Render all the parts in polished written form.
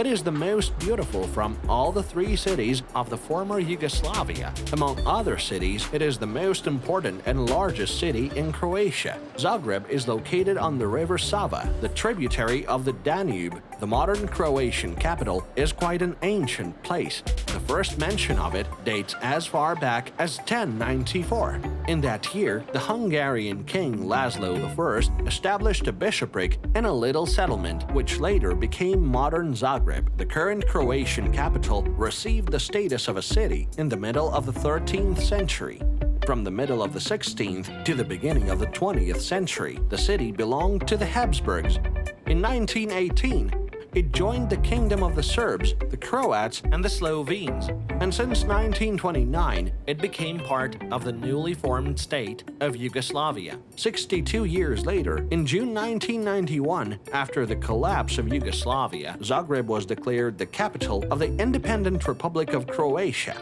It is the most beautiful from all the three cities of the former Yugoslavia. Among other cities, it is the most important and largest city in Croatia. Zagreb is located on the river Sava, the tributary of the Danube. The modern Croatian capital is quite an ancient place. The first mention of it dates as far back as 1094. In that year, the Hungarian king Laszlo I established a bishopric in a little settlement, which later became modern Zagreb. The current Croatian capital received the status of a city in the middle of the 13th century. From the middle of the 16th to the beginning of the 20th century, the city belonged to the Habsburgs. In 1918, it joined the Kingdom of the Serbs, the Croats, and the Slovenes, and since 1929, it became part of the newly formed state of Yugoslavia. 62 years later, in June 1991, after the collapse of Yugoslavia, Zagreb was declared the capital of the independent Republic of Croatia.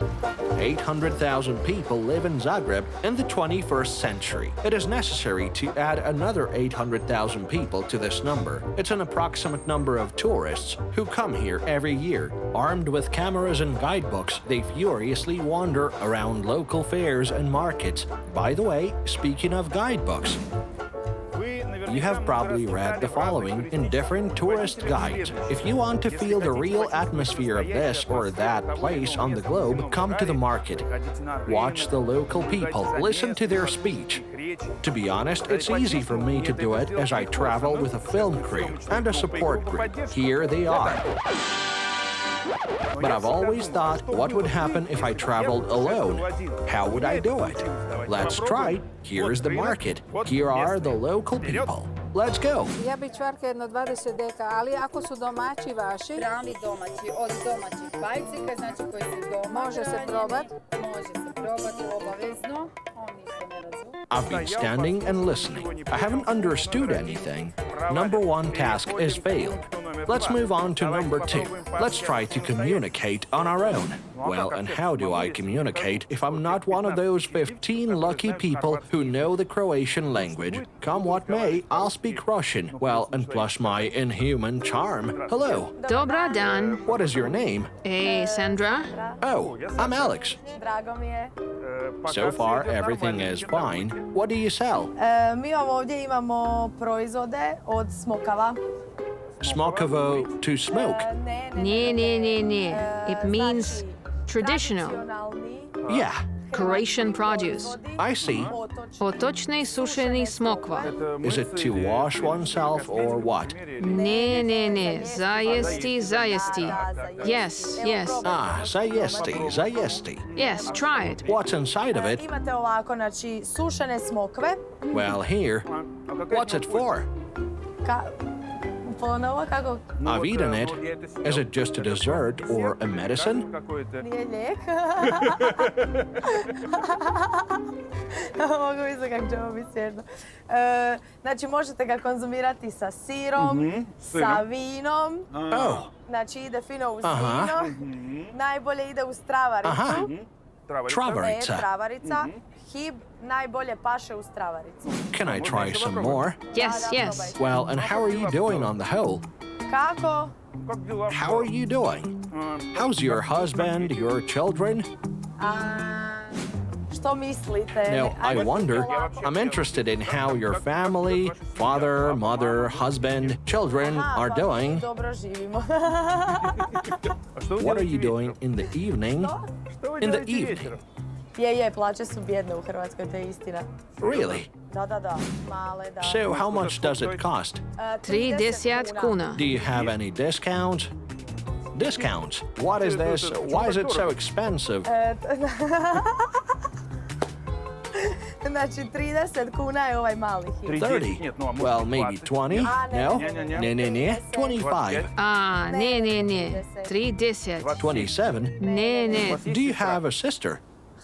800,000 people live in Zagreb in the 21st century. It is necessary to add another 800,000 people to this number. It's an approximate number of tourists who come here every year. Armed with cameras and guidebooks, they furiously wander around local fairs and markets. By the way, speaking of guidebooks, you have probably read the following in different tourist guides. If you want to feel the real atmosphere of this or that place on the globe, come to the market. Watch the local people, listen to their speech. To be honest, it's easy for me to do it as I travel with a film crew and a support group. Here they are. But I've always thought, what would happen if I traveled alone? How would I do it? Let's try. Here's the market. Here are the local people. Let's go. Ja bih čvarka jedno 20 deka, ali ako su domaći vaši... Pravi domaći, od domaćih pajcika, znači koji su domaći. Može se probati? Može se probati obavezno. Oni se ne razumiju. I've been standing and listening. I haven't understood anything. Number one task is failed. Let's move on to number two. Let's try to communicate on our own. Well, and how do I communicate if I'm not one of those 15 lucky people who know the Croatian language? Come what may, I'll speak Russian. Well, and plus my inhuman charm. Hello. Dobar dan. What is your name? Hey, Sandra. Oh, I'm Alex. Drago mi je. So far, everything is fine. What do you sell? Mi ovdje imamo proizvode od smokava. Smokovo to smoke. Ne. It means traditional. Yeah, Croatian produce. I see. Otočni sušeni smokva. Is it to wash oneself or what? Ne. Zajesti. Yes. Ah, zajesti. Yes, try it. What's inside of it? Imate ovako, znači, sušene smokve. Well, here. What's it for? Ponovo, kako? I've eaten it. Is it just a dessert or a medicine? Nije lijek. Mogu misliti kako će ovo biti smiješno. Znači, možete ga konzumirati sa sirom, sa vinom. Oh, Znači, ide fino uz vino. Najbolje ide uz travaricu. travarica. Travarica. Hib najbolje paše uz travaricu. Can I try some more? Yes. Well, and how are you doing on the whole? Kako? How are you doing? How's your husband, your children? Što mislite? Now, I Ajde wonder, ovako. I'm interested in how your family, father, mother, husband, children are doing. Dobro živimo. What are you doing in the evening? In the evening. Je, plaće su bijedne u Hrvatskoj, to je istina. Really? Da, male, da. So how much does it cost? 30 kuna. Do you have any discounts? Discounts? What is this? Why is it so expensive? Znači, 30 kuna je ovaj mali hib. 30? Well, maybe 20? No? Ne. 25? Ne. 30. 27? Ne. Do you have a sister?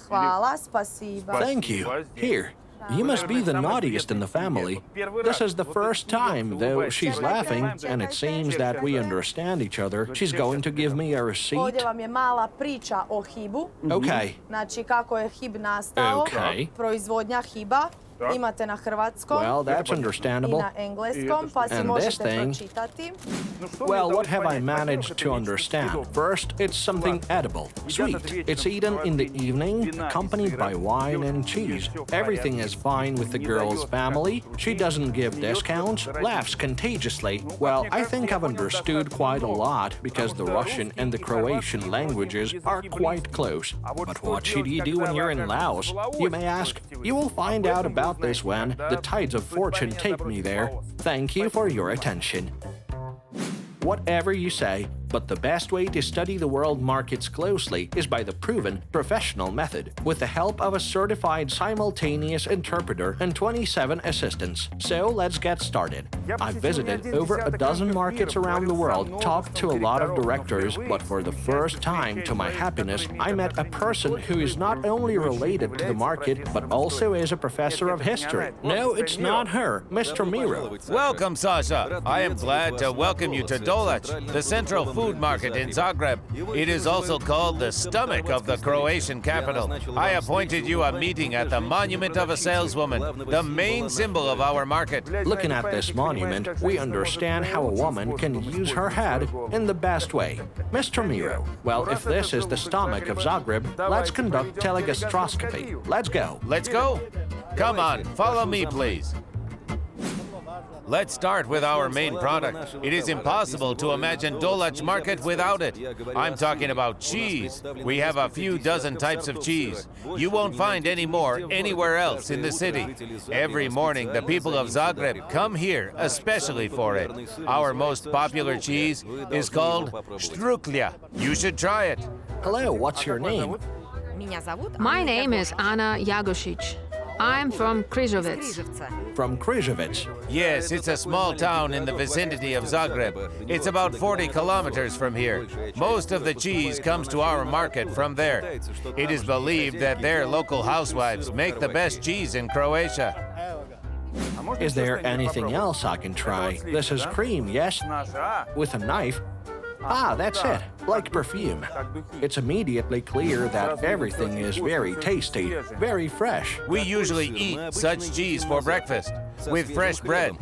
Hvala, spasiba. Thank you. Here. You must be the naughtiest in the family. This is the first time, though she's laughing, and it seems that we understand each other. She's going to give me a receipt. Ovdje vam je mala priča o hibu. Okay. Znači, kako je hib nastao. Okay. Proizvodnja hiba. Imate na hrvatskom Well, that's i understandable. na engleskom, pa si And this možete thing- pročitati. Well, what have I managed to understand? First, it's something edible, sweet. It's eaten in the evening, accompanied by wine and cheese. Everything is fine with the girl's family. She doesn't give discounts, laughs contagiously. Well, I think I've understood quite a lot because the Russian and the Croatian languages are quite close. But what should you do when you're in Laos? You may ask. You will find out about this when the tides of fortune take me there. Thank you for your attention. Whatever you say, but the best way to study the world markets closely is by the proven professional method, with the help of a certified simultaneous interpreter and 27 assistants. So let's get started. I've visited over a dozen markets around the world, talked to a lot of directors, but for the first time, to my happiness, I met a person who is not only related to the market, but also is a professor of history. No, it's not her, Mr. Miro. Welcome, Sasha. I am glad to welcome you to Dolac, the central food market in Zagreb. It is also called the stomach of the Croatian capital. I appointed you a meeting at the Monument of a Saleswoman, the main symbol of our market. Looking at this monument, we understand how a woman can use her head in the best way. Mr. Miro, well, if this is the stomach of Zagreb, let's conduct telegastroscopy. Let's go. Let's go. Come on, follow me, please. Let's start with our main product. It is impossible to imagine Dolac Market without it. I'm talking about cheese. We have a few dozen types of cheese. You won't find any more anywhere else in the city. Every morning, the people of Zagreb come here especially for it. Our most popular cheese is called Struklja. You should try it. Hello, what's your name? My name is Anna Jagosic. I'm from Križevec. From Križevec. Yes, it's a small town in the vicinity of Zagreb. It's about 40 kilometers from here. Most of the cheese comes to our market from there. It is believed that their local housewives make the best cheese in Croatia. Is there anything else I can try? This is cream, yes? With a knife? Ah, that's it. Like perfume. It's immediately clear that everything is very tasty, very fresh. We usually eat such cheese for breakfast with fresh bread.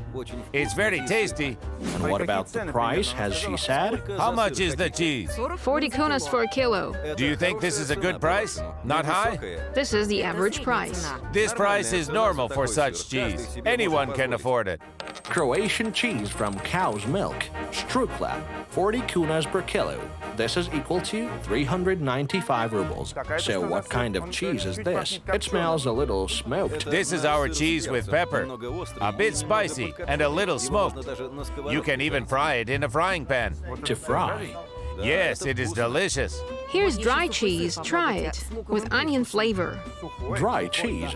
It's very tasty. And what about the price, has she said? How much is the cheese? 40 kunas for a kilo. Do you think this is a good price? Not high? This is the average price. This price is normal for such cheese. Anyone can afford it. Croatian cheese from cow's milk, Struklja, 40 kunas per kilo. This is equal to 395 rubles. So what kind of cheese is this? It smells a little smoked. This is our cheese with pepper. A bit spicy and a little smoked. You can even fry it in a frying pan. To fry. Yes, it is delicious. Here's dry cheese. Try it. With onion flavor. Dry cheese.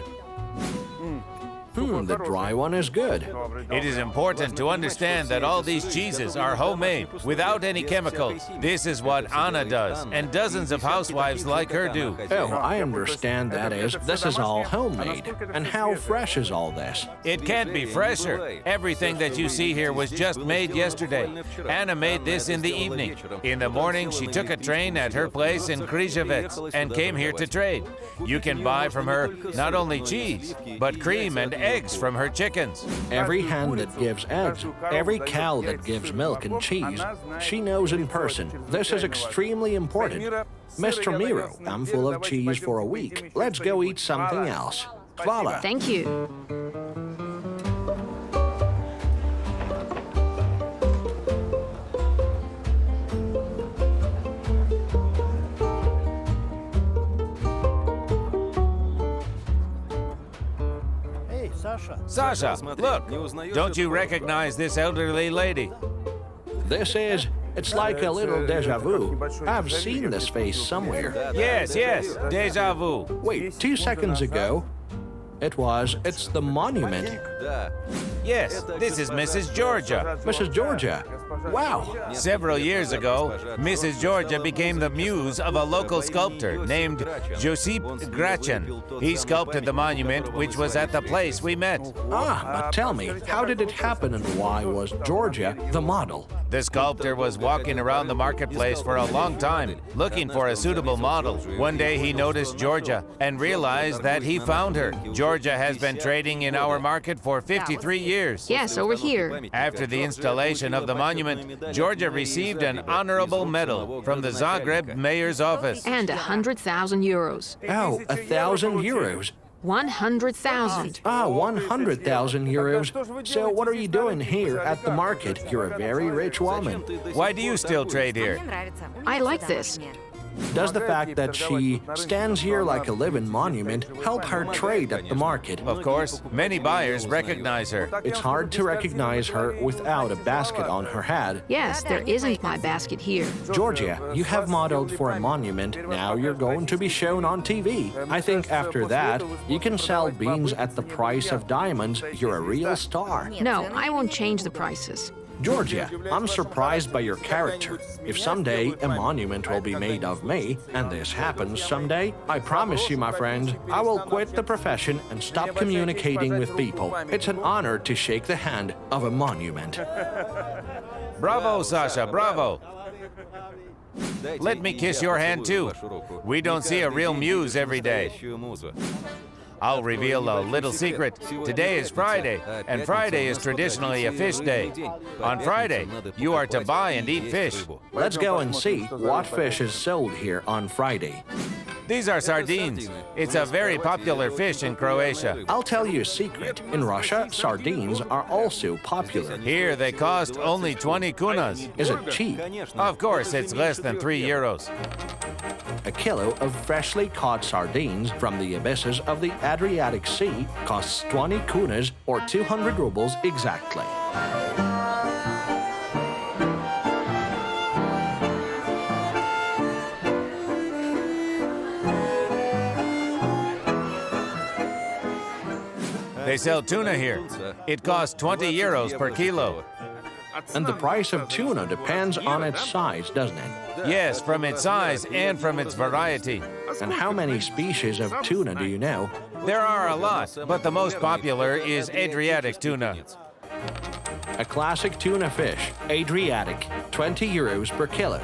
The dry one is good. It is important to understand that all these cheeses are homemade, without any chemicals. This is what Anna does, and dozens of housewives like her do. Oh, I understand that is. This is all homemade. And how fresh is all this? It can't be fresher. Everything that you see here was just made yesterday. Anna made this in the evening. In the morning, she took a train at her place in Križevec and came here to trade. You can buy from her not only cheese, but cream and eggs from her chickens. Every hen that gives eggs, every cow that gives milk and cheese, she knows in person. This is extremely important. Mr. Miro, I'm full of cheese for a week. Let's go eat something else. Hvala. Thank you. Sasha, look! Don't you recognize this elderly lady? It's like a little deja vu. I've seen this face somewhere. Yes, deja vu. Wait, 2 seconds ago, it's the monument. Yes, this is Mrs. Georgia. Mrs. Georgia, Wow! Several years ago, Mrs. Georgia became the muse of a local sculptor named Josip Graćan. He sculpted the monument, which was at the place we met. But tell me, how did it happen and why was Georgia the model? The sculptor was walking around the marketplace for a long time, looking for a suitable model. One day he noticed Georgia and realized that he found her. Georgia has been trading in our market for 53 years. Yes, over here. After the installation of the monument, Georgia received an honorable medal from the Zagreb mayor's office. And 100,000 euros. Oh, 1,000 euros. 100,000. 100,000 euros. So what are you doing here at the market? You're a very rich woman. Why do you still trade here? I like this. Does the fact that she stands here like a living monument help her trade at the market? Of course, many buyers recognize her. It's hard to recognize her without a basket on her head. Yes, there isn't my basket here. Georgia, you have modeled for a monument. Now you're going to be shown on TV. I think after that, you can sell beans at the price of diamonds. You're a real star. No, I won't change the prices. Georgia, I'm surprised by your character. If someday a monument will be made of me, and this happens someday, I promise you, my friend, I will quit the profession and stop communicating with people. It's an honor to shake the hand of a monument. Bravo, Sasha, bravo. Let me kiss your hand too. We don't see a real muse every day. I'll reveal a little secret. Today is Friday, and Friday is traditionally a fish day. On Friday, you are to buy and eat fish. Let's go and see what fish is sold here on Friday. These are sardines. It's a very popular fish in Croatia. I'll tell you a secret. In Russia, sardines are also popular. Here, they cost only 20 kunas. Is it cheap? Of course, it's less than 3 euros. A kilo of freshly caught sardines from the abysses of the Adriatic Sea costs 20 kunas or 200 rubles exactly. They sell tuna here. It costs 20 euros per kilo. And the price of tuna depends on its size, doesn't it? Yes, from its size and from its variety. And how many species of tuna do you know? There are a lot, but the most popular is Adriatic tuna. A classic tuna fish, Adriatic, 20 euros per kilo.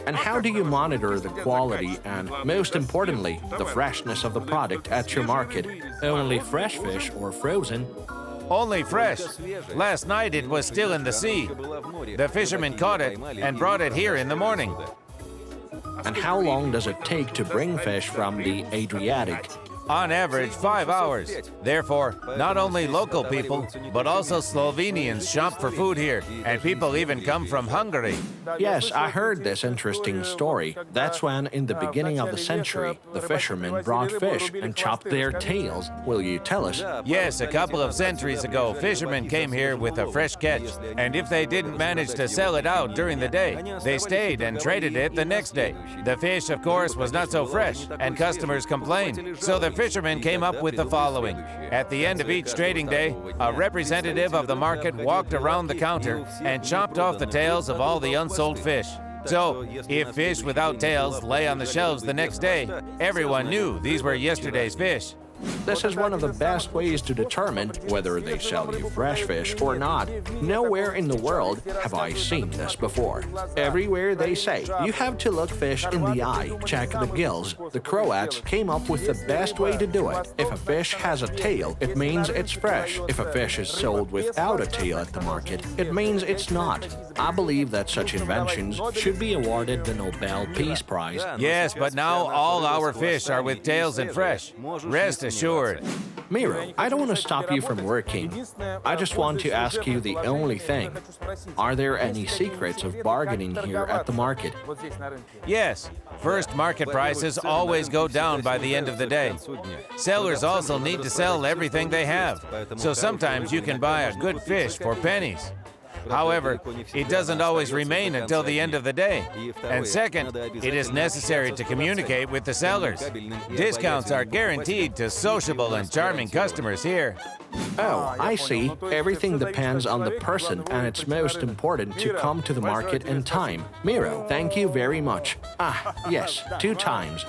And how do you monitor the quality and, most importantly, the freshness of the product at your market? Only fresh fish or frozen? Only fresh. Last night it was still in the sea. The fishermen caught it and brought it here in the morning. And how long does it take to bring fish from the Adriatic? On average, 5 hours. Therefore, not only local people, but also Slovenians shop for food here, and people even come from Hungary. Yes, I heard this interesting story. That's when, in the beginning of the century, the fishermen brought fish and chopped their tails. Will you tell us? Yes, a couple of centuries ago, fishermen came here with a fresh catch, and if they didn't manage to sell it out during the day, they stayed and traded it the next day. The fish, of course, was not so fresh, and customers complained. So the fishermen came up with the following. At the end of each trading day, a representative of the market walked around the counter and chopped off the tails of all the unsold fish. So, if fish without tails lay on the shelves the next day, everyone knew these were yesterday's fish. This is one of the best ways to determine whether they sell you fresh fish or not. Nowhere in the world have I seen this before. Everywhere they say, you have to look fish in the eye, check the gills. The Croats came up with the best way to do it. If a fish has a tail, it means it's fresh. If a fish is sold without a tail at the market, it means it's not. I believe that such inventions should be awarded the Nobel Peace Prize. Yes, but now all our fish are with tails and fresh. Rest assured. Miro, I don't want to stop you from working. I just want to ask you the only thing. Are there any secrets of bargaining here at the market? Yes. First, market prices always go down by the end of the day. Sellers also need to sell everything they have. So sometimes you can buy a good fish for pennies. However, it doesn't always remain until the end of the day. And second, it is necessary to communicate with the sellers. Discounts are guaranteed to sociable and charming customers here. Oh, I see. Everything depends on the person, and it's most important to come to the market in time. Miro, thank you very much. Ah, yes, 2 times.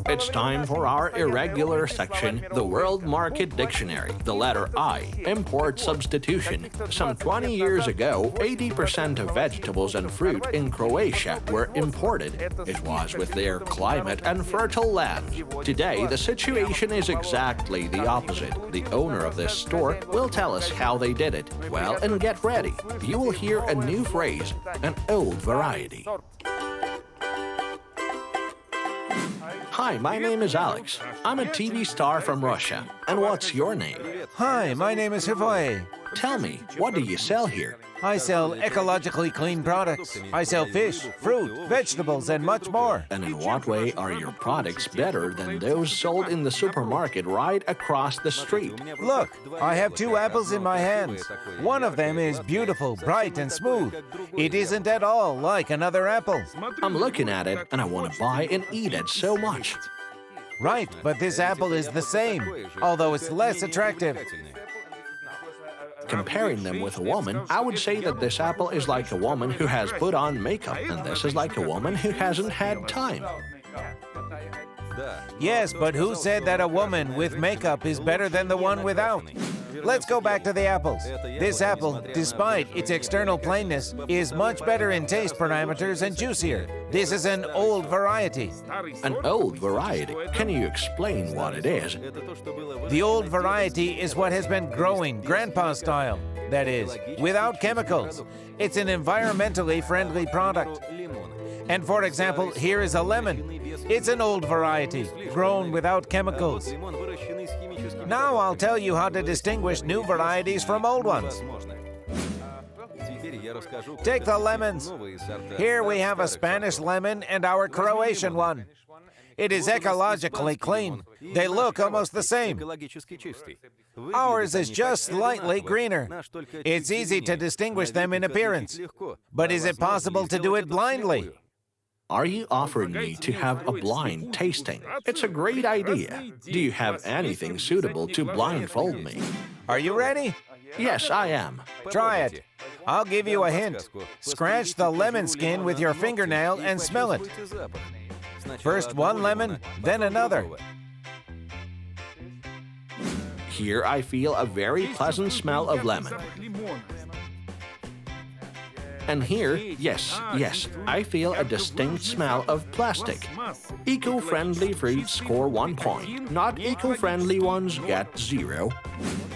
It's time for our irregular section, the World Market Dictionary, the letter I, import substitution. Some 20 years ago, 80% of vegetables and fruit in Croatia were imported. It was with their climate and fertile land. Today, the situation is exactly the opposite. The owner of this store will tell us how they did it. Well, and get ready. You will hear a new phrase, an old variety. Hi, my name is Alex. I'm a TV star from Russia. And what's your name? Hi, my name is Hivoy. Tell me, what do you sell here? I sell ecologically clean products. I sell fish, fruit, vegetables, and much more. And in what way are your products better than those sold in the supermarket right across the street? Look, I have 2 apples in my hands. One of them is beautiful, bright, and smooth. It isn't at all like another apple. I'm looking at it and I want to buy and eat it so much. Right, but this apple is the same, although it's less attractive. Comparing them with a woman, I would say that this apple is like a woman who has put on makeup, and this is like a woman who hasn't had time. Yes, but who said that a woman with makeup is better than the one without? Let's go back to the apples. This apple, despite its external plainness, is much better in taste parameters and juicier. This is an old variety. An old variety? Can you explain what it is? The old variety is what has been growing grandpa style. That is, without chemicals. It's an environmentally friendly product. And for example, here is a lemon. It's an old variety, grown without chemicals. Now I'll tell you how to distinguish new varieties from old ones. Take the lemons. Here we have a Spanish lemon and our Croatian one. It is ecologically clean. They look almost the same. Ours is just slightly greener. It's easy to distinguish them in appearance. But is it possible to do it blindly? Are you offering me to have a blind tasting? It's a great idea. Do you have anything suitable to blindfold me? Are you ready? Yes, I am. Try it. I'll give you a hint. Scratch the lemon skin with your fingernail and smell it. First one lemon, then another. Here I feel a very pleasant smell of lemon. And here, yes, I feel a distinct smell of plastic. Eco-friendly fruits score 1 point. Not eco-friendly ones get 0.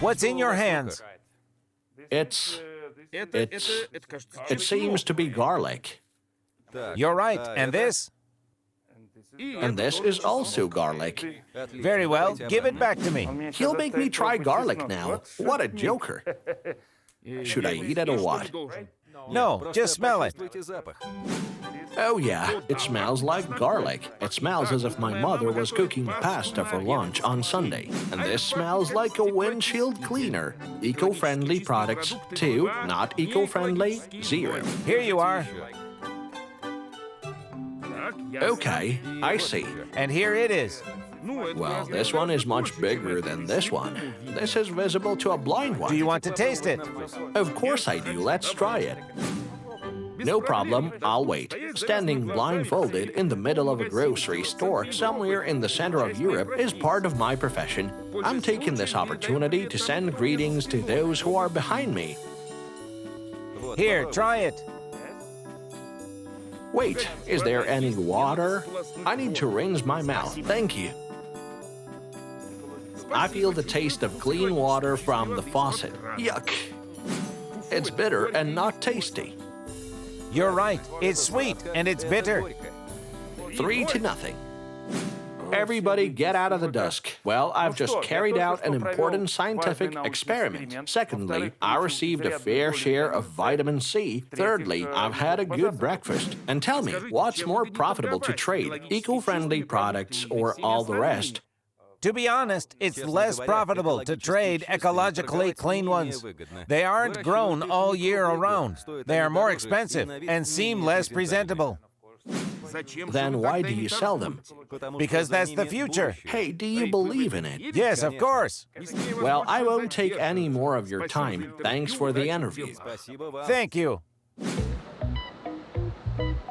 What's in your hands? It seems to be garlic. You're right. And this? And this is also garlic. Very well. Give it back to me. He'll make me try garlic now. What a joker. Should I eat it or what? No, just smell it. Oh yeah, it smells like garlic. It smells as if my mother was cooking pasta for lunch on Sunday. And this smells like a windshield cleaner. Eco-friendly products, 2. Not eco-friendly, 0. Here you are. Okay, I see. And here it is. Well, this one is much bigger than this one. This is visible to a blind one. Do you want to taste it? Of course I do. Let's try it. No problem, I'll wait. Standing blindfolded in the middle of a grocery store somewhere in the center of Europe is part of my profession. I'm taking this opportunity to send greetings to those who are behind me. Here, try it. Wait, is there any water? I need to rinse my mouth. Thank you. I feel the taste of clean water from the faucet. Yuck. It's bitter and not tasty. You're right. It's sweet and it's bitter. 3-0. Everybody get out of the dusk. Well, I've just carried out an important scientific experiment. Secondly, I received a fair share of vitamin C. Thirdly, I've had a good breakfast. And tell me, what's more profitable to trade, eco-friendly products or all the rest? To be honest, it's less profitable to trade ecologically clean ones. They aren't grown all year around. They are more expensive and seem less presentable. Then why do you sell them? Because that's the future. Hey, do you believe in it? Yes, of course. Well, I won't take any more of your time. Thanks for the interview. Thank you.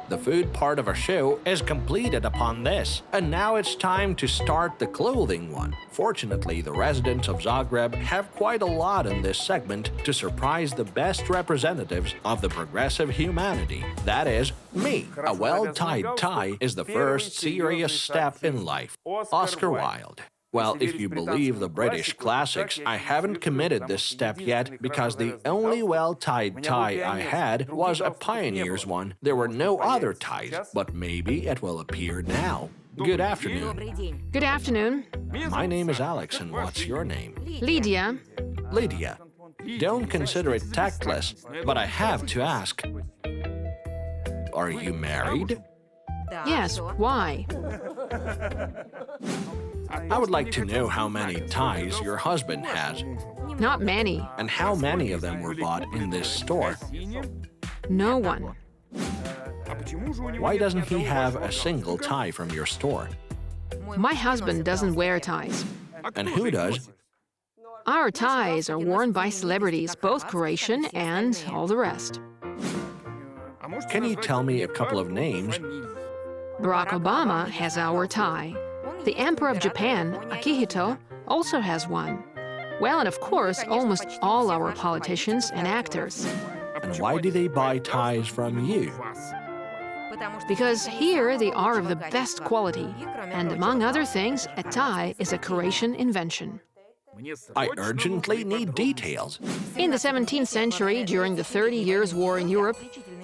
The food part of our show is completed upon this, and now it's time to start the clothing one. Fortunately, the residents of Zagreb have quite a lot in this segment to surprise the best representatives of the progressive humanity. That is, me. A well-tied tie is the first serious step in life. Oscar Wilde. Well, if you believe the British classics, I haven't committed this step yet because the only well-tied tie I had was a pioneer's one. There were no other ties, but maybe it will appear now. Good afternoon. Good afternoon. My name is Alex, and what's your name? Lydia. Lydia. Don't consider it tactless, but I have to ask. Are you married? Yes, why? I would like to know how many ties your husband has, Not many. and how many of them were bought in this store. No one. Why doesn't he have a single tie from your store? My husband doesn't wear ties. And who does? Our ties are worn by celebrities, both Croatian and all the rest. Can you tell me a couple of names? Barack Obama has our tie. The Emperor of Japan, Akihito, also has one. Well, and of course, almost all our politicians and actors. And why do they buy ties from you? Because here they are of the best quality. And among other things, a tie is a Croatian invention. I urgently need details. In the 17th century, during the 30 Years' War in Europe,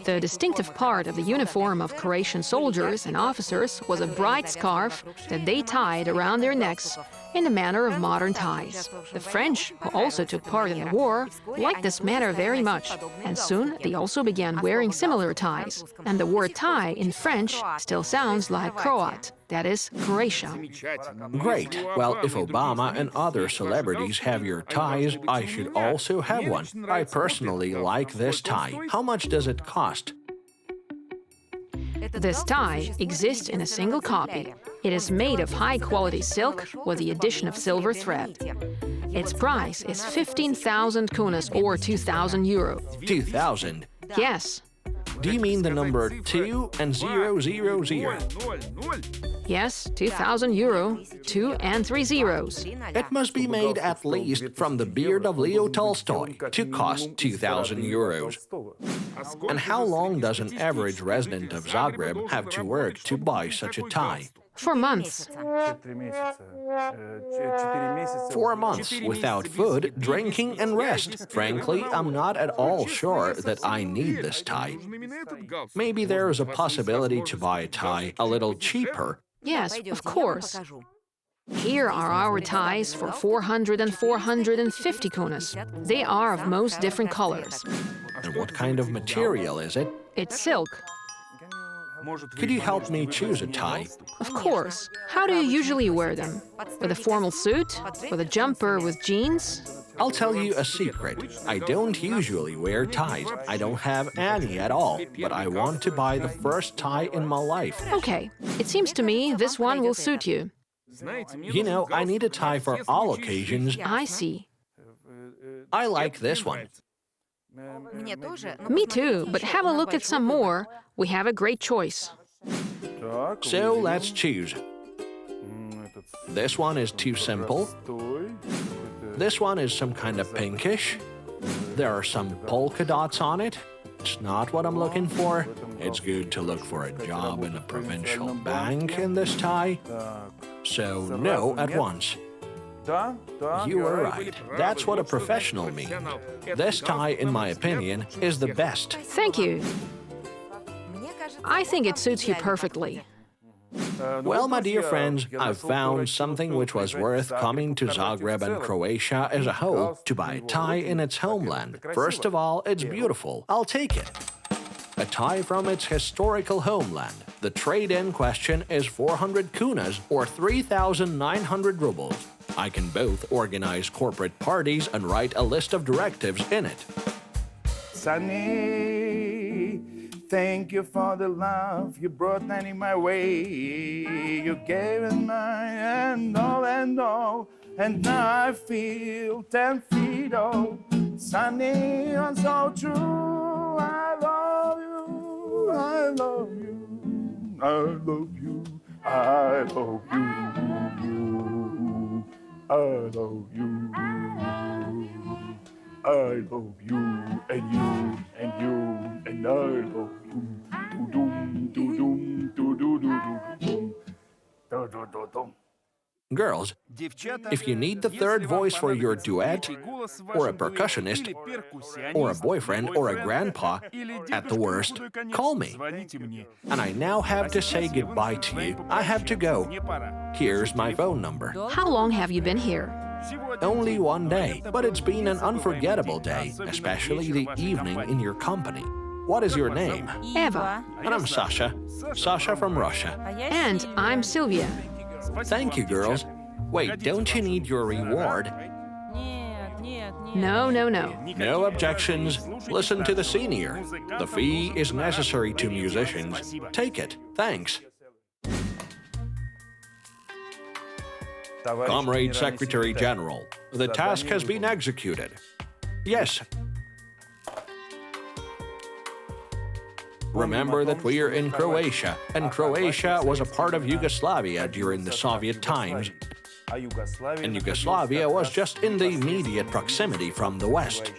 the distinctive part of the uniform of Croatian soldiers and officers was a bright scarf that they tied around their necks in the manner of modern ties. The French, who also took part in the war, liked this manner very much, and soon they also began wearing similar ties. And the word tie in French still sounds like Croat, that is, Croatia. Great. Well, if Obama and other celebrities have your ties, I should also have one. I personally like this tie. How much does it cost? This tie exists in a single copy. It is made of high-quality silk with the addition of silver thread. Its price is 15,000 kunas or 2,000 euro. 2,000. Yes. Do you mean the number 2 and 000? Yes, 2,000 euro, 2 and 3 zeros. It must be made at least from the beard of Leo Tolstoy to cost 2,000 euros. And how long does an average resident of Zagreb have to work to buy such a tie? For months. 4 months without food, drinking, and rest. Frankly, I'm not at all sure that I need this tie. Maybe there is a possibility to buy a tie a little cheaper. Yes, of course. Here are our ties for 400 and 450 kunas. They are of most different colors. And what kind of material is it? It's silk. Could you help me choose a tie? Of course. How do you usually wear them? With a formal suit? With a jumper with jeans? I'll tell you a secret. I don't usually wear ties. I don't have any at all. But I want to buy the first tie in my life. Okay. It seems to me this one will suit you. You know, I need a tie for all occasions. I see. I like this one. Me too, but have a look at some more. We have a great choice. So let's choose. This one is too simple. This one is some kind of pinkish. There are some polka dots on it. It's not what I'm looking for. It's good to look for a job in a provincial bank in this tie. So no at once. You were right. That's what a professional means. This tie, in my opinion, is the best. Thank you. I think it suits you perfectly. Well, my dear friends, I've found something which was worth coming to Zagreb and Croatia as a whole to buy a tie in its homeland. First of all, it's beautiful. I'll take it. a tie from its historical homeland. The trade in question is 400 kunas or 3,900 rubles. I can both organize corporate parties and write a list of directives in it. Sunny, thank you for the love you brought in my way. You gave it mine and all, and now I feel 10 feet old. Sunny, you're so true. I love you, I love you, I love you, I love you, I love you. I love you, and you, and you, and I love you. Do-dum, do-dum, do-do-do-do-dum. Do-do-do-dum. Girls, if you need the third voice for your duet, or a percussionist, or a boyfriend, or a grandpa, at the worst, call me. And I now have to say goodbye to you. I have to go. Here's my phone number. How long have you been here? Only one day, but it's been an unforgettable day, especially the evening in your company. What is your name? Eva. And I'm Sasha. Sasha from Russia. And I'm Sylvia. Thank you, girls. Wait, don't you need your reward? No, no, no. No objections. Listen to the senior. The fee is necessary to musicians. Take it. Thanks. Comrade Secretary General, the task has been executed. Yes. Remember that we are in Croatia, and Croatia was a part of Yugoslavia during the Soviet times, and Yugoslavia was just in the immediate proximity from the west.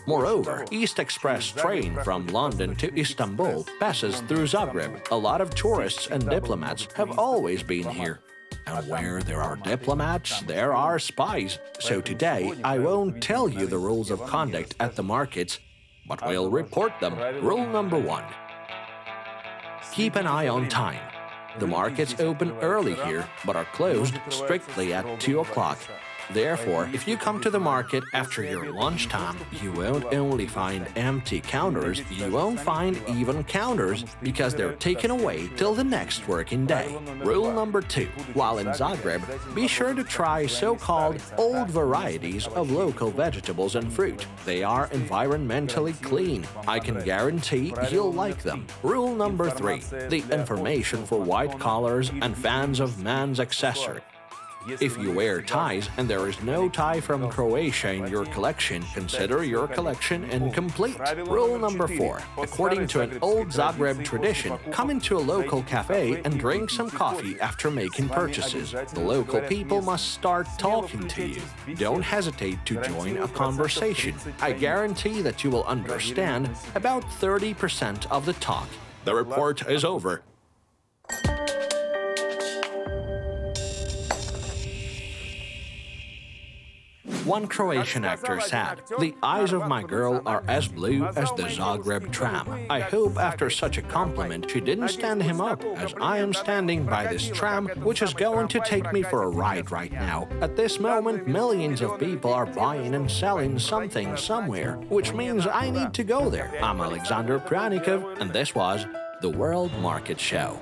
Moreover, East Express train from London to Istanbul passes through Zagreb. A lot of tourists and diplomats have always been here. And where there are diplomats, there are spies. So today, I won't tell you the rules of conduct at the markets, but will report them. Rule number 1. Keep an eye on time. The markets open early here, but are closed strictly at 2 o'clock. Therefore, if you come to the market after your lunchtime, you won't only find empty counters, you won't find even counters, because they're taken away till the next working day. Rule number 2. While in Zagreb, be sure to try so-called old varieties of local vegetables and fruit. They are environmentally clean. I can guarantee you'll like them. Rule number 3. The information for white collars and fans of man's accessory. If you wear ties and there is no tie from Croatia in your collection, consider your collection incomplete. Rule number 4. According to an old Zagreb tradition, come into a local cafe and drink some coffee after making purchases. The local people must start talking to you. Don't hesitate to join a conversation. I guarantee that you will understand about 30% of the talk. The report is over. One Croatian actor said, "The eyes of my girl are as blue as the Zagreb tram." I hope after such a compliment she didn't stand him up, as I am standing by this tram, which is going to take me for a ride right now. At this moment, millions of people are buying and selling something somewhere, which means I need to go there. I'm Alexander Pranikov, and this was the World Market Show.